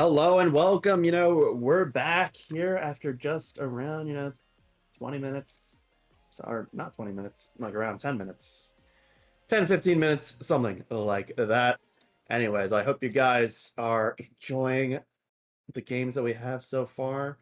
Hello and welcome. We're back here after just around, 20 minutes, or not 20 minutes, like around 10 minutes, 10, 15 minutes, something like that. Anyways, I hope you guys are enjoying the games that we have so far.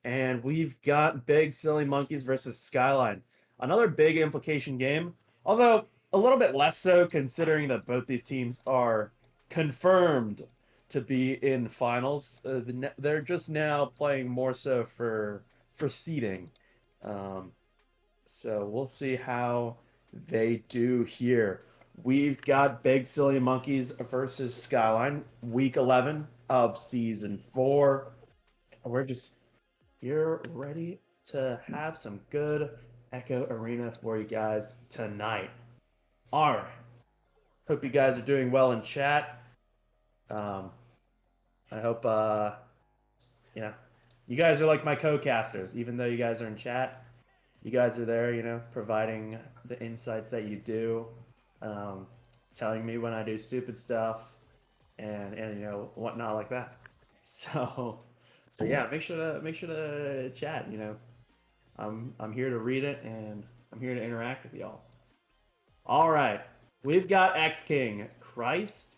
And we've got Big Silly Monkeys versus Skyline. Another big implication game, although a little bit less so considering that both these teams are confirmed to be in finals. They're just now playing more so for seeding. Um, so we'll see how they do here. We've got Big Silly Monkeys versus Skyline, week 11 of season 4. We're just here ready to have some good Echo Arena for you guys tonight. All right. Hope you guys are doing well in chat. I hope, you guys are like my co-casters, even though you guys are in chat. You guys are there, providing the insights that you do, telling me when I do stupid stuff, and whatnot like that. So yeah, make sure to chat. I'm here to read it and I'm here to interact with y'all. All right, we've got X King, Christ,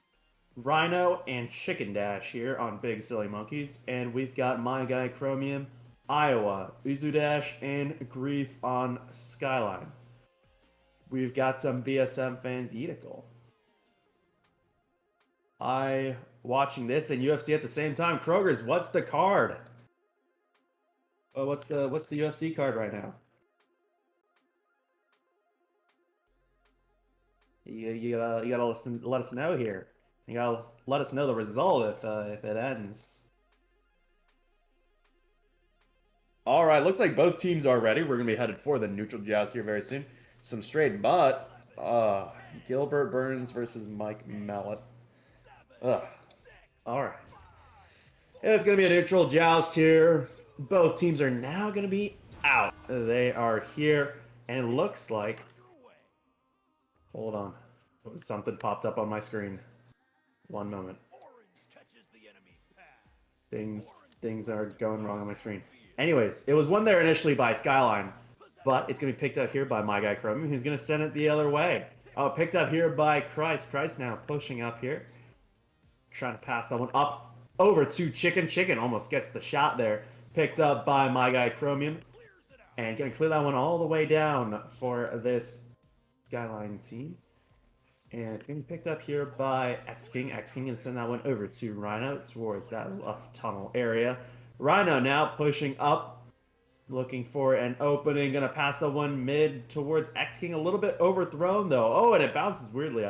Rhino, and Chicken Dash here on Big Silly Monkeys, and we've got my guy Chromium, Iowa, Uzudash, and Grief on Skyline. We've got some BSM fans, Yetical. I watching this and UFC at the same time. Kroger's, what's the card? Oh, what's the UFC card right now? You gotta let us know here. You gotta let us know the result if it ends. All right, looks like both teams are ready. We're gonna be headed for the neutral joust here very soon. Some straight butt. Gilbert Burns versus Mike Mallet. Ugh. All right. It's going to be a neutral joust here. Both teams are now going to be out. They are here, and it looks like... Hold on. Something popped up on my screen. One moment. Things are going wrong on my screen. Anyways, it was won there initially by Skyline, but it's going to be picked up here by my guy Chromium, who's going to send it the other way. Oh, picked up here by Christ. Christ now pushing up here. Trying to pass that one up over to Chicken. Chicken almost gets the shot there. Picked up by my guy Chromium. And going to clear that one all the way down for this Skyline team. And it's going to be picked up here by X King. X King going to send that one over to Rhino towards that left tunnel area. Rhino now pushing up. Looking for an opening. Going to pass the one mid towards X King. A little bit overthrown though. Oh, and it bounces weirdly.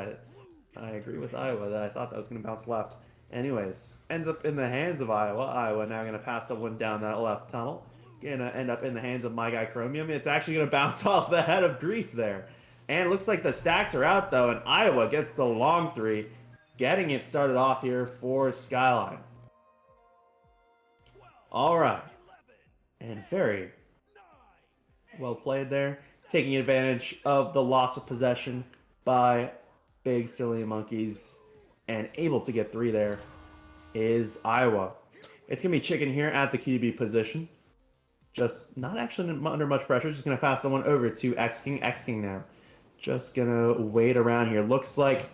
I agree with Iowa that I thought that was going to bounce left. Anyways, ends up in the hands of Iowa. Iowa now going to pass the one down that left tunnel. Going to end up in the hands of my guy Chromium. It's actually going to bounce off the head of Grief there. And it looks like the stacks are out though, and Iowa gets the long three, getting it started off here for Skyline. All right. And very well played there. Taking advantage of the loss of possession by Big Silly Monkeys and able to get 3 there is Iowa. It's going to be Chicken here at the QB position. Just not actually under much pressure. Just going to pass the one over to X King. X King now. Just going to wait around here. Looks like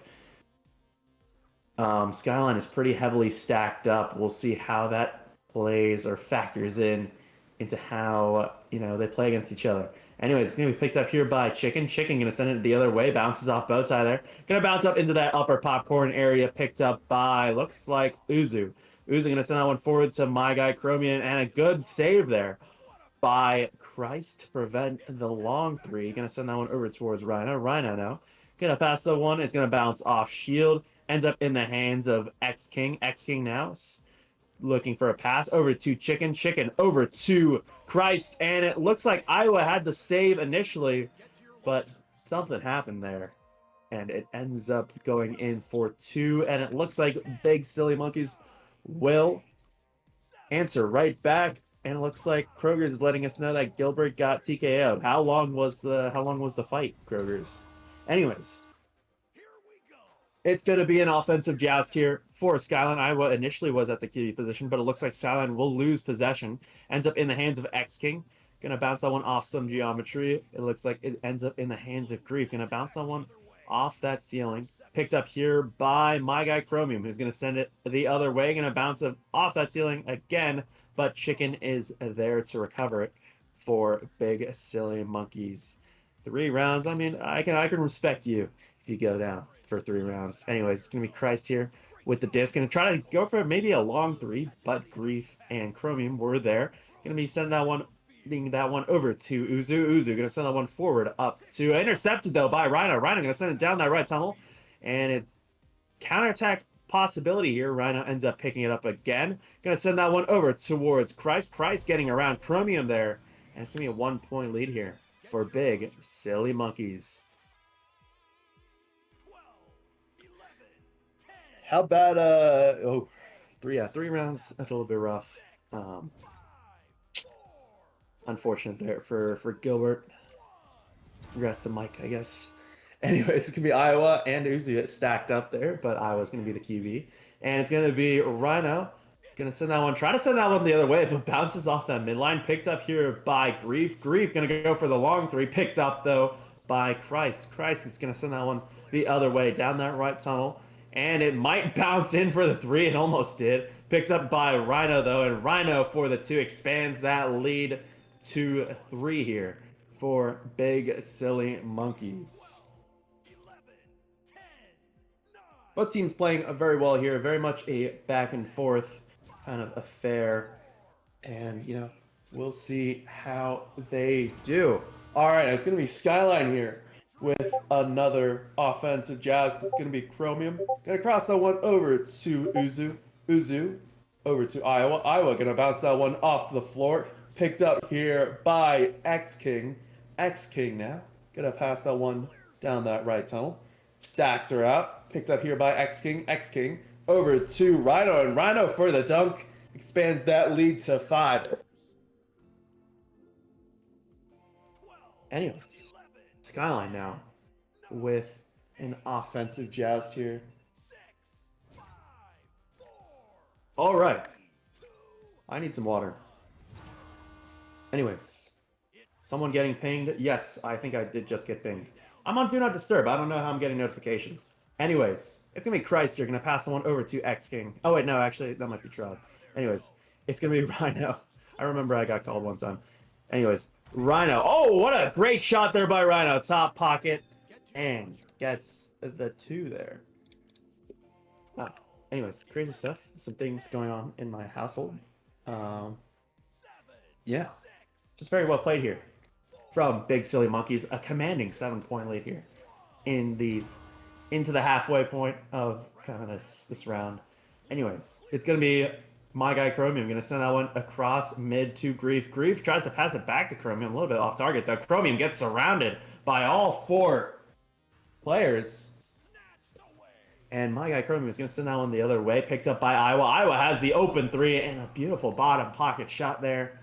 Skyline is pretty heavily stacked up. We'll see how that plays or factors into how, they play against each other. Anyways, it's going to be picked up here by Chicken. Chicken going to send it the other way. Bounces off bow tie there. Going to bounce up into that upper popcorn area. Picked up by, looks like, Uzu. Uzu going to send that one forward to my guy Chromium. And a good save there by Christ to prevent the long three. Going to send that one over towards Rhino. Rhino now. Going to pass the one. It's going to bounce off shield. Ends up in the hands of X King. X King now looking for a pass over to Chicken. Chicken over to Christ. And it looks like Iowa had the save initially, but something happened there. And it ends up going in for 2. And it looks like Big Silly Monkeys will answer right back. And it looks like Kroger's is letting us know that Gilbert got TKO'd. How long was the fight, Kroger's? Anyways. It's going to be an offensive joust here for Skyline. Iowa initially was at the QB position, but it looks like Skyline will lose possession. Ends up in the hands of X King. Going to bounce that one off some geometry. It looks like it ends up in the hands of Grief. Going to bounce that one off that ceiling. Picked up here by my guy Chromium, who's going to send it the other way. Going to bounce it off that ceiling again, but Chicken is there to recover it for Big Silly Monkeys. 3 rounds. I mean, I can respect you if you go down for 3 rounds. Anyways, it's gonna be Christ here with the disc. Gonna try to go for maybe a long 3, but Grief and Chromium were there. Gonna be sending that one over to Uzu. Uzu gonna send that one forward up to intercepted though by Rhino. Rhino gonna send it down that right tunnel, and it counterattack possibility here. Rhino ends up picking it up again. Gonna send that one over towards Christ. Christ getting around Chromium there, and it's gonna be a 1-point lead here for Big Silly Monkeys. How about 3 rounds? That's a little bit rough. Unfortunate there for Gilbert. Congrats to Mike, I guess. Anyways, it's gonna be Iowa and Uzi stacked up there, but Iowa's gonna be the QB, and it's gonna be Rhino. Gonna send that one. Try to send that one the other way, but bounces off that midline. Picked up here by Grief. Grief gonna go for the long 3. Picked up though by Christ. Christ is gonna send that one the other way down that right tunnel, and it might bounce in for the 3. It almost did. Picked up by Rhino though, and Rhino for the 2 expands that lead to 3 here for Big Silly Monkeys. Both teams playing very well here. Very much a back and forth kind of affair, and you know, we'll see how they do. All right, it's gonna be Skyline here with another offensive joust. It's gonna be Chromium gonna cross that one over to Uzu. Uzu over to Iowa. Iowa gonna bounce that one off the floor. Picked up here by X King. X King now gonna pass that one down that right tunnel. Stacks are out. Picked up here by X King. X King over to Rhino, and Rhino for the dunk expands that lead to 5. Anyways, Skyline now with an offensive joust here. All right, I need some water. Anyways, someone getting pinged. Yes, I think I did just get pinged. I'm on Do Not Disturb. I don't know how I'm getting notifications. Anyways, it's going to be Christ. You're going to pass the one over to X King. Oh, wait, no, actually, that might be Trout. Anyways, it's going to be Rhino. I remember I got called one time. Anyways, Rhino. Oh, what a great shot there by Rhino. Top pocket. And gets the 2 there. Wow. Anyways, crazy stuff. Some things going on in my household. Yeah. Just very well played here from Big Silly Monkeys. A commanding 7-point lead here into the halfway point of kind of this round. Anyways, it's going to be my guy Chromium. Going to send that one across mid to Grief. Grief tries to pass it back to Chromium. A little bit off target, though. Chromium gets surrounded by all 4 players. And my guy Chromium is going to send that one the other way. Picked up by Iowa. Iowa has the open 3 and a beautiful bottom pocket shot there.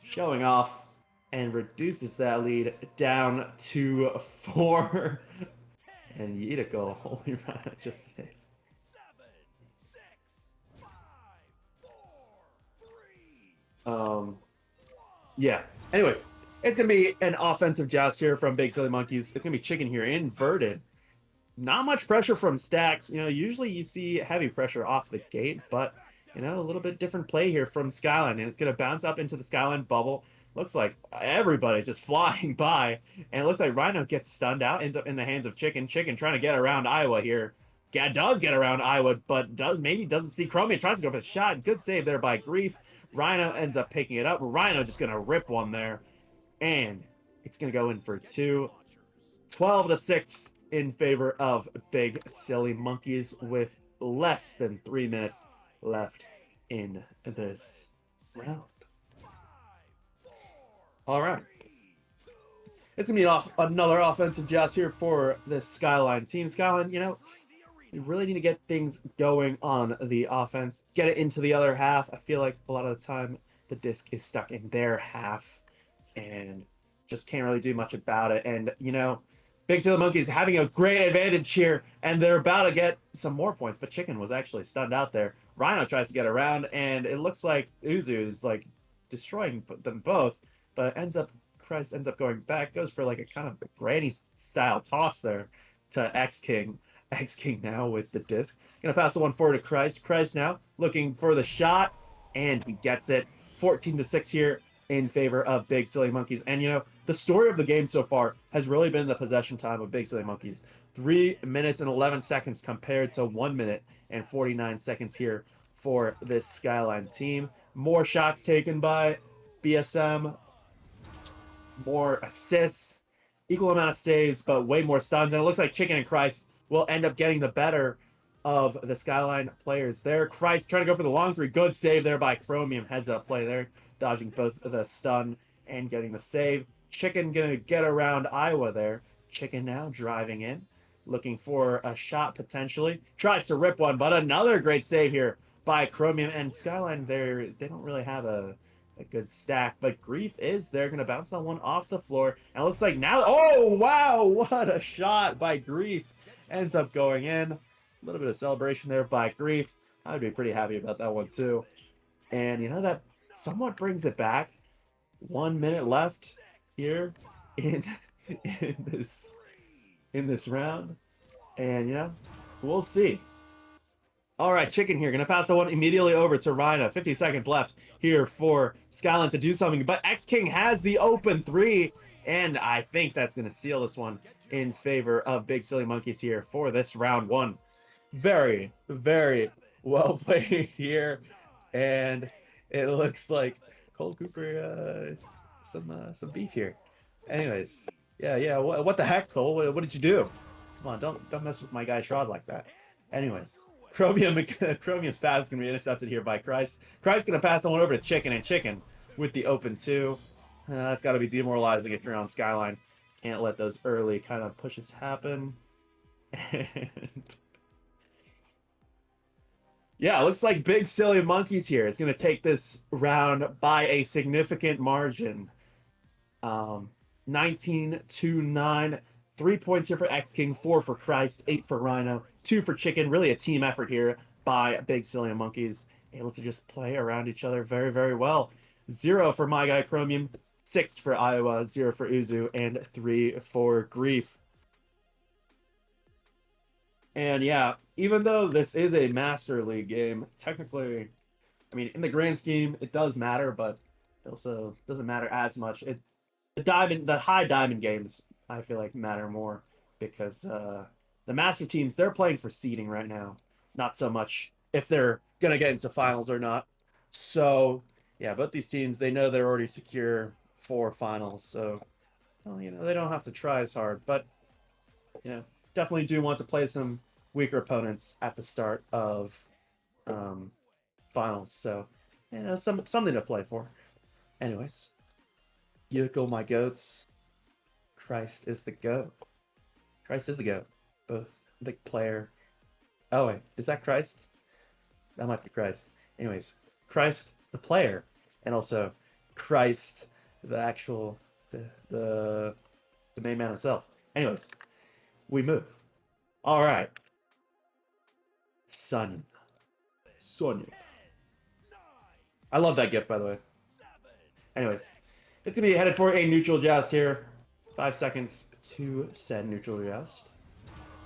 Showing off and reduces that lead down to 4. And Yeetical, holy run, just hit. Yeah. Anyways, it's going to be an offensive joust here from Big Silly Monkeys. It's going to be Chicken here, inverted. Not much pressure from Stacks. You know, usually you see heavy pressure off the gate, but, you know, a little bit different play here from Skyline. And it's going to bounce up into the Skyline bubble. Looks like everybody's just flying by. And it looks like Rhino gets stunned out, ends up in the hands of Chicken. Chicken trying to get around Iowa here. Does get around Iowa, but maybe doesn't see Chromium. Tries to go for the shot. Good save there by Grief. Rhino ends up picking it up. Rhino just going to rip one there. And it's going to go in for 2. 12-6 in favor of Big Silly Monkeys with less than 3 minutes left in this round. All right. It's going to be another offensive joust here for the Skyline team. Skyline, you know, you really need to get things going on the offense. Get it into the other half. I feel like a lot of the time the disc is stuck in their half and just can't really do much about it. And, you know, Big Silly Monkeys having a great advantage here, and they're about to get some more points, but Chicken was actually stunned out there. Rhino tries to get around, and it looks like Uzu is like destroying them both, but Christ ends up going back, goes for like a kind of a granny style toss there to X King. X King now with the disc. Gonna pass the one forward to Christ. Christ now looking for the shot, and he gets it. 14-6 here in favor of Big Silly Monkeys. And you know, the story of the game so far has really been the possession time of Big Silly Monkeys. 3 minutes and 11 seconds compared to 1 minute and 49 seconds here for this Skyline team. More shots taken by BSM, more assists, equal amount of saves, but way more stuns. And it looks like Chicken and Christ will end up getting the better of the Skyline players there. Christ trying to go for the long three. Good save there by Chromium. Heads up play there, dodging both the stun and getting the save. Chicken gonna get around Iowa there. Chicken now driving in, looking for a shot potentially. Tries to rip one, but another great save here by Chromium. And Skyline, they don't really have a good stack, but Grief is there, gonna bounce that one off the floor. And it looks like now, oh wow, what a shot by Grief. Ends up going in. A little bit of celebration there by Grief. I would be pretty happy about that one too. And you know, that somewhat brings it back. 1 minute left here in this round. And you know, we'll see. All right, Chicken here. Gonna pass the one immediately over to Rhino. 50 seconds left here for Skyline to do something. But X King has the open three. And I think that's gonna seal this one in favor of Big Silly Monkeys here for this round one. Very, very well played here. And it looks like Cole Cooper some beef here. Anyways, yeah. What the heck, Cole? What did you do? Come on, don't mess with my guy Trod like that. Anyways, Chromium's pass is gonna be intercepted here by Christ. Christ's gonna pass someone over to Chicken, and Chicken with the open two. That's got to be demoralizing if you're on Skyline. Can't let those early kind of pushes happen. And yeah, looks like Big Silly Monkeys here is going to take this round by a significant margin. 19-9. 3 points here for X King, 4 for Christ, 8 for Rhino, 2 for Chicken. Really a team effort here by Big Silly Monkeys. Able to just play around each other very, very well. 0 for my guy Chromium, 6 for Iowa, 0 for Uzu, and 3 for Grief. And yeah, even though this is a Master League game, technically, I mean, in the grand scheme, it does matter, but it also doesn't matter as much. The high diamond games, I feel like, matter more because the Master teams, they're playing for seeding right now, not so much if they're gonna get into finals or not. So yeah, both these teams, they know they're already secure for finals, so well, you know, they don't have to try as hard, but you know, definitely do want to play some weaker opponents at the start of finals, so you know, something to play for. Anyways, you go my goats. Christ is the goat. Christ is the goat. Both the player. Oh wait, is that Christ? That might be Christ. Anyways, Christ the player, and also Christ the actual the main man himself. Anyways, we move. All right, Sonya. I love that gift, by the way. Anyways, it's gonna be headed for a neutral joust here. 5 seconds to send neutral joust.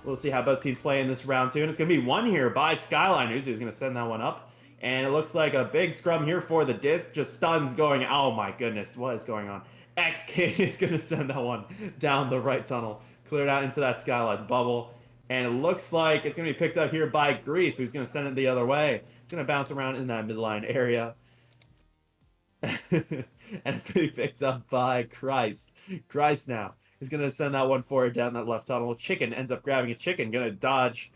We'll see how both teams play in this round 2, and it's gonna be one here by Skyline. Uzu's gonna send that one up. And it looks like a big scrum here for the disc. Just stuns going. Oh my goodness, what is going on? X King is going to send that one down the right tunnel. Cleared out into that Skyline bubble. And it looks like it's going to be picked up here by Grief, who's going to send it the other way. It's going to bounce around in that midline area. And it's going to be picked up by Christ. Christ now is going to send that one forward down that left tunnel. Chicken ends up grabbing a Chicken. Going to dodge.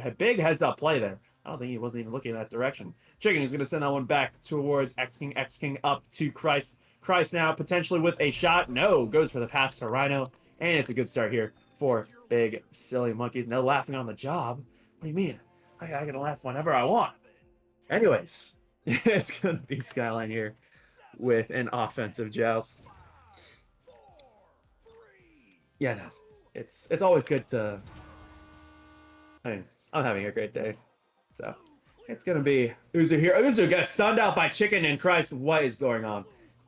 A big heads-up play there. I don't think he wasn't even looking in that direction. Chicken is going to send that one back towards X King. X King up to Christ. Christ now potentially with a shot. No, goes for the pass to Rhino. And it's a good start here for Big Silly Monkeys. No laughing on the job. What do you mean? I can laugh whenever I want. Anyways, it's going to be Skyline here with an offensive joust. Yeah, no. it's always good to. I mean, I'm having a great day, so it's gonna be Uzu here. Uzu gets stunned out by Chicken, and Christ, what is going on?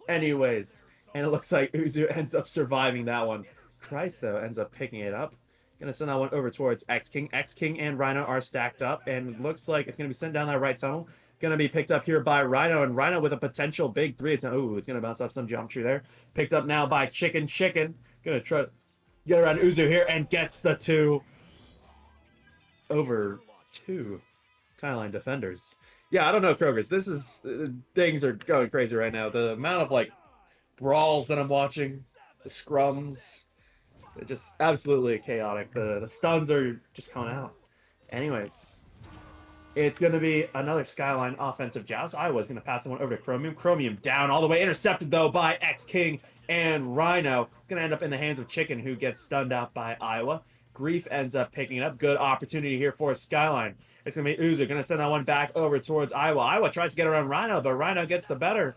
Anyways, and it looks like Uzu ends up surviving that one. Christ, though, ends up picking it up. Gonna send that one over towards X King. X King and Rhino are stacked up, and looks like it's gonna be sent down that right tunnel. Gonna be picked up here by Rhino, and Rhino with a potential big three. Ooh, it's gonna bounce off some geometry there. Picked up now by Chicken. Chicken gonna try to get around Uzu here and gets the two over two Skyline defenders. Yeah, I don't know, Krogers. This is things are going crazy right now. The amount of like brawls that I'm watching, the scrums, they're just absolutely chaotic. The stuns are just coming out. Anyways, it's going to be another Skyline offensive joust. I was going to pass the one over to Chromium. Chromium down all the way. Intercepted, though, by X-King and Rhino. It's going to end up in the hands of Chicken, who gets stunned out by Iowa. Grief ends up picking it up. Good opportunity here for Skyline. It's going to be Uzu. Going to send that one back over towards Iowa. Iowa tries to get around Rhino, but Rhino gets the better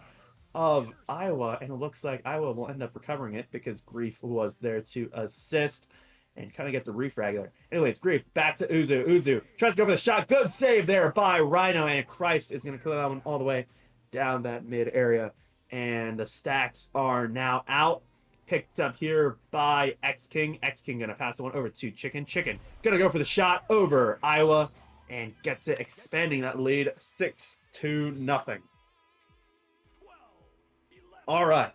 of Iowa, and it looks like Iowa will end up recovering it because Grief was there to assist and kind of get the refrag there. Anyways, Grief back to Uzu. Uzu tries to go for the shot. Good save there by Rhino, and Christ is going to clear that one all the way down that mid area. And the stacks are now out. Picked up here by X-King. X-King going to pass the one over to Chicken. Chicken going to go for the shot over Iowa and gets it, expanding that lead 6-0. All right.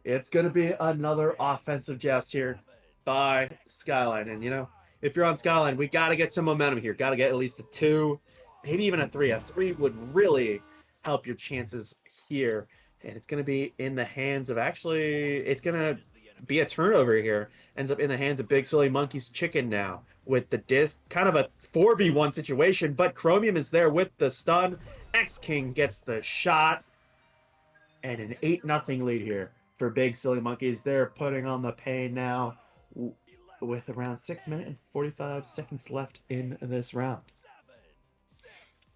It's going to be another offensive joust here by Skyline. And, you know, if you're on Skyline, we got to get some momentum here. Got to get at least a 2, maybe even a 3. A 3 would really help your chances here. And it's going to be in the hands of, actually, it's going to be a turnover here. Ends up in the hands of Big Silly Monkey's Chicken now with the disc. Kind of a 4v1 situation, but Chromium is there with the stun. X-King gets the shot. And an 8-0 lead here for Big Silly Monkeys. They're putting on the pain now with around 6 minutes and 45 seconds left in this round.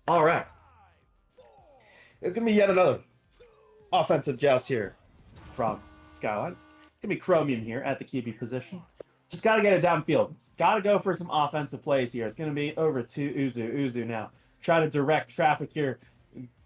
All right. It's going to be yet another offensive joust here from Skyline. It's going to be Chromium here at the QB position. Just got to get it downfield. Got to go for some offensive plays here. It's going to be over to Uzu. Uzu now. Try to direct traffic here.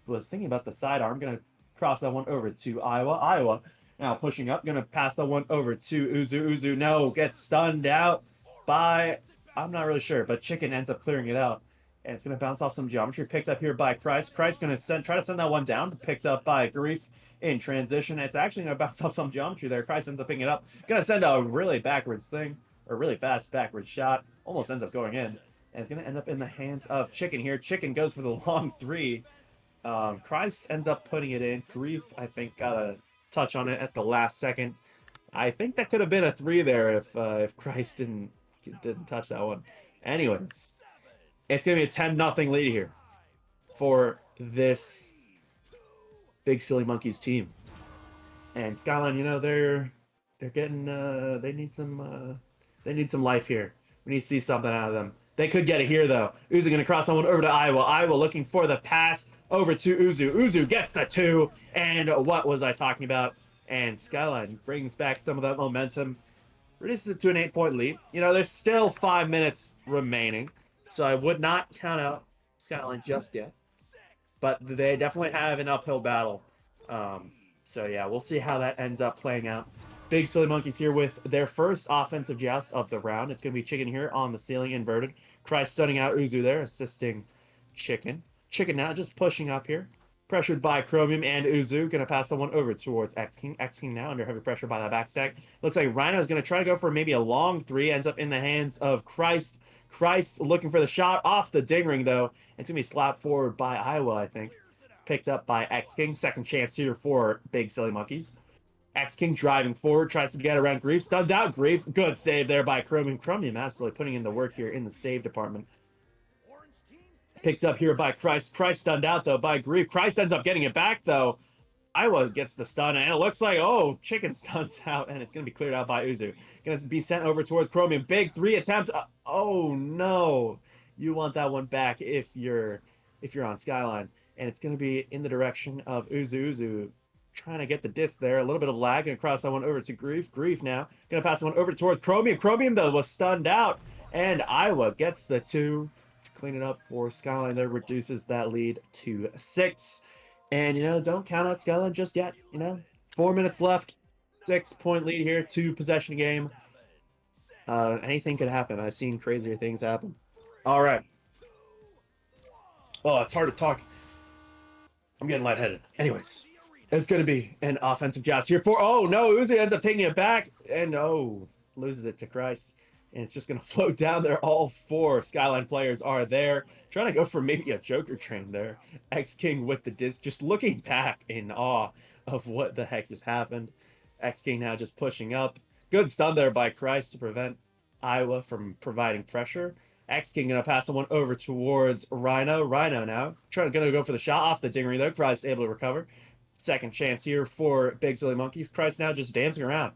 Was thinking about the sidearm. Going to cross that one over to Iowa. Iowa now pushing up. Going to pass that one over to Uzu. Uzu, no, gets stunned out by, I'm not really sure, but Chicken ends up clearing it out. And it's going to bounce off some geometry. Picked up here by Christ. Christ going to try to send that one down. Picked up by Grief in transition. It's actually going to bounce off some geometry there. Christ ends up picking it up. Going to send a really backwards thing, or really fast backwards shot. Almost ends up going in. And it's going to end up in the hands of Chicken here. Chicken goes for the long 3. Christ ends up putting it in. Grief, I think, got a touch on it at the last second. I think that could have been a 3 there if Christ didn't touch that one. Anyways, it's going to be a 10-0 lead here for this Big Silly Monkeys team. And Skyline, you know, they're getting they need some life here. We need to see something out of them. They could get it here though. Uzu going to cross that one over to Iowa. Iowa looking for the pass over to Uzu. Uzu gets the 2. And what was I talking about? And Skyline brings back some of that momentum. Reduces it to an 8-point lead. You know, there's still 5 minutes remaining. So I would not count out Skyline just yet. But they definitely have an uphill battle. So yeah, we'll see how that ends up playing out. Big Silly Monkeys here with their first offensive joust of the round. It's going to be Chicken here on the ceiling inverted. Christ stunning out Uzu there, assisting Chicken. Chicken now just pushing up here. Pressured by Chromium and Uzu. Going to pass the one over towards X-King. X-King now under heavy pressure by that backstack. Looks like Rhino is going to try to go for maybe a long 3. Ends up in the hands of Christ. Christ looking for the shot off the ding ring, though. It's going to be slapped forward by Iowa, I think. Picked up by X-King. Second chance here for Big Silly Monkeys. X-King driving forward. Tries to get around Grief. Stuns out Grief. Good save there by Chromium. Chromium absolutely putting in the work here in the save department. Picked up here by Christ. Christ stunned out, though, by Grief. Christ ends up getting it back, though. Iowa gets the stun, and it looks like, oh, Chicken stuns out, and it's going to be cleared out by Uzu. Going to be sent over towards Chromium. Big 3 attempt. Oh, no. You want that one back if you're on Skyline. And it's going to be in the direction of Uzu. Uzu trying to get the disc there. A little bit of lag. Gonna cross that one over to Grief. Grief now. Gonna pass one over towards Chromium. Chromium, though, was stunned out. And Iowa gets the 2 to clean it up for Skyline there. Reduces that lead to 6. And, don't count out Skyline just yet. 4 minutes left. 6-point lead here. 2 possession game. Anything could happen. I've seen crazier things happen. All right. Oh, it's hard to talk. I'm getting lightheaded. Anyways, it's going to be an offensive joust here for... Oh, no. Uzi ends up taking it back. And, loses it to Christ. And it's just going to float down there. All 4 Skyline players are there. Trying to go for maybe a Joker train there. X-King with the disc. Just looking back in awe of what the heck just happened. X-King now just pushing up. Good stun there by Christ to prevent Iowa from providing pressure. X-King going to pass the one over towards Rhino. Rhino now going to go for the shot off the dingery there. Christ able to recover. Second chance here for Big Silly Monkeys. Christ now just dancing around.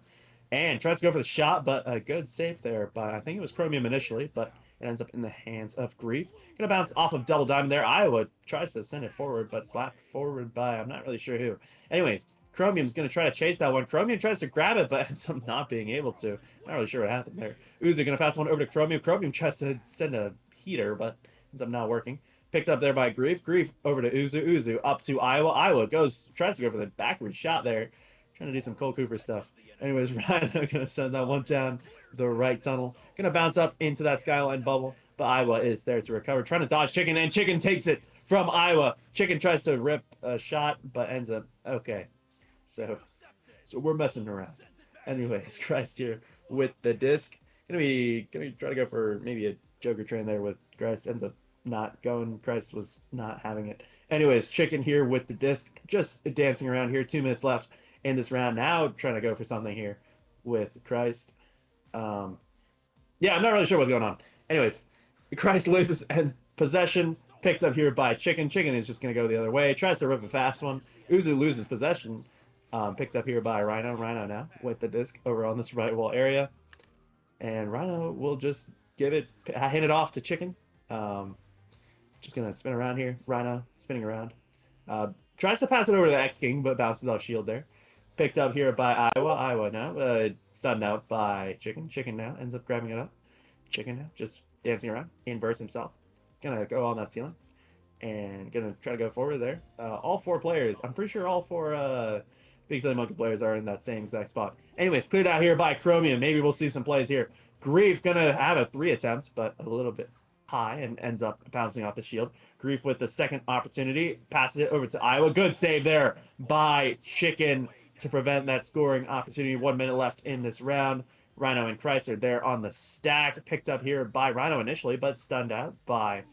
And tries to go for the shot, but a good save there by, I think it was Chromium initially, but it ends up in the hands of Grief. Going to bounce off of Double Diamond there. Iowa tries to send it forward, but slapped forward by, I'm not really sure who. Anyways, Chromium's going to try to chase that one. Chromium tries to grab it, but ends up not being able to. Not really sure what happened there. Uzu going to pass one over to Chromium. Chromium tries to send a heater, but ends up not working. Picked up there by Grief. Grief over to Uzu. Uzu up to Iowa. Iowa tries to go for the backward shot there. Trying to do some Cole Cooper stuff. Anyways, Rhino going to send that one down the right tunnel. Going to bounce up into that Skyline bubble, but Iowa is there to recover. Trying to dodge Chicken, and Chicken takes it from Iowa. Chicken tries to rip a shot, but ends up okay. So we're messing around. Anyways, Christ here with the disc. Gonna be try to go for maybe a Joker train there with Christ. Ends up not going. Christ was not having it. Anyways, Chicken here with the disc. Just dancing around here. 2 minutes left in this round. Now trying to go for something here with Christ. Yeah, I'm not really sure what's going on. Anyways, Christ loses and possession picked up here by Chicken. Chicken is just going to go the other way. Tries to rip a fast one. Uzu loses possession. Picked up here by Rhino. Rhino now with the disc over on this right wall area. And Rhino will just hand it off to Chicken. Just going to spin around here. Rhino spinning around. Tries to pass it over to X-King, but bounces off shield there. Picked up here by Iowa. Iowa now stunned out by Chicken. Chicken now ends up grabbing it up. Chicken now just dancing around. Inverts himself. Gonna go on that ceiling. And gonna try to go forward there. All 4 players. I'm pretty sure all 4 Big Silly Monkey players are in that same exact spot. Anyways, cleared out here by Chromium. Maybe we'll see some plays here. Grief gonna have a 3 attempt, but a little bit high and ends up bouncing off the shield. Grief with the second opportunity. Passes it over to Iowa. Good save there by Chicken to prevent that scoring opportunity. 1 minute left in this round. Rhino and Christ are there on the stack. Picked up here by Rhino initially, but stunned out by,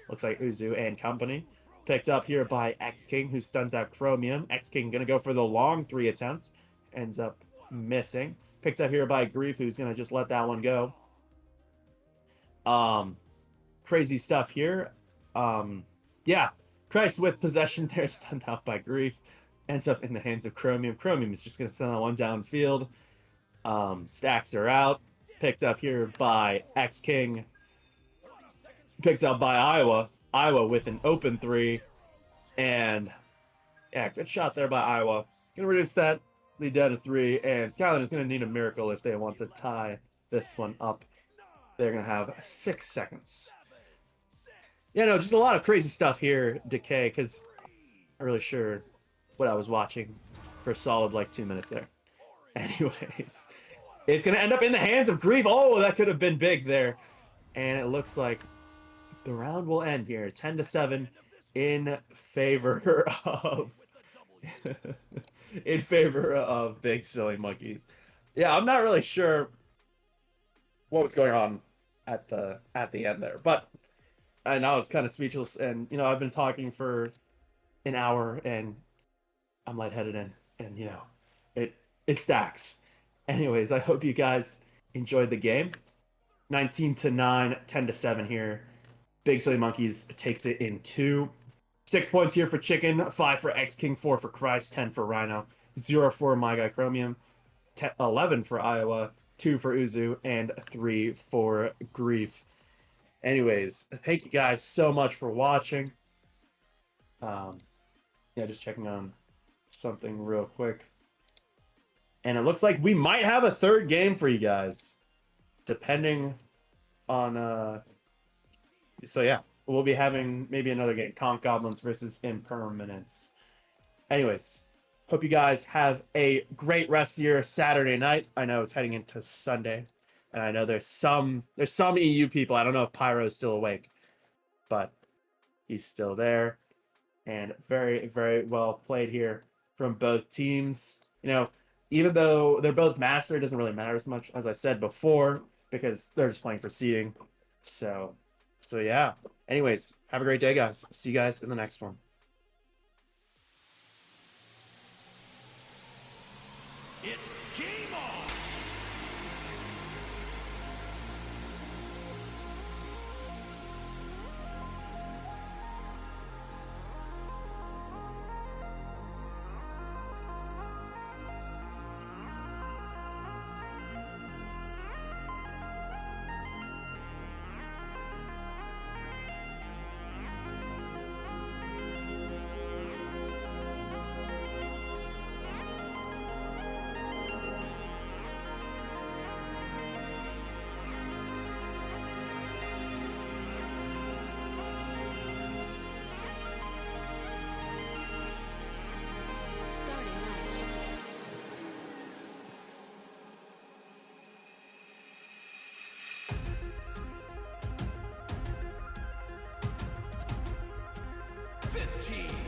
looks like Uzu and company. Picked up here by X-King, who stuns out Chromium. X-King going to go for the long 3 attempts. Ends up missing. Picked up here by Grief, who's going to just let that one go. Crazy stuff here. Yeah, Christ with possession there, stunned out by Grief. Ends up in the hands of Chromium. Chromium is just going to send that one downfield. Stacks are out. Picked up here by X-King. Picked up by Iowa. Iowa with an open 3. And, yeah, good shot there by Iowa. Going to reduce that lead down to 3. And Skyline is going to need a miracle if they want to tie this one up. They're going to have 6 seconds. Yeah, no, just a lot of crazy stuff here, Decay, because I'm really sure what I was watching for a solid, 2 minutes there. Anyways, it's going to end up in the hands of Grief. Oh, that could have been big there. And it looks like the round will end here, 10-7 in favor of Big Silly Monkeys. Yeah, I'm not really sure what was going on at the end there, but I was kind of speechless. And I've been talking for an hour, and I'm lightheaded, and it stacks. Anyways, I hope you guys enjoyed the game. 19-9, 10-7 here. Big Silly Monkeys takes it in 2. 6 points here for Chicken, 5 for X-King, 4 for Christ, 10 for Rhino, 0 for My Guy Chromium, 11 for Iowa, 2 for Uzu, and 3 for Grief. Anyways, thank you guys so much for watching. Yeah, just checking on something real quick. And it looks like we might have a third game for you guys, depending on so yeah, we'll be having maybe another game, Conch Goblins versus Impermanence. Anyways, hope you guys have a great rest of your Saturday night. I know it's heading into Sunday, and I know there's some EU people. I don't know if Pyro is still awake, but he's still there, and very, very well played here from both teams. You know, even though they're both master, it doesn't really matter as much as I said before because they're just playing for seeding. So yeah. Anyways, have a great day, guys. See you guys in the next one. It's game on! Starting match. Fifteen.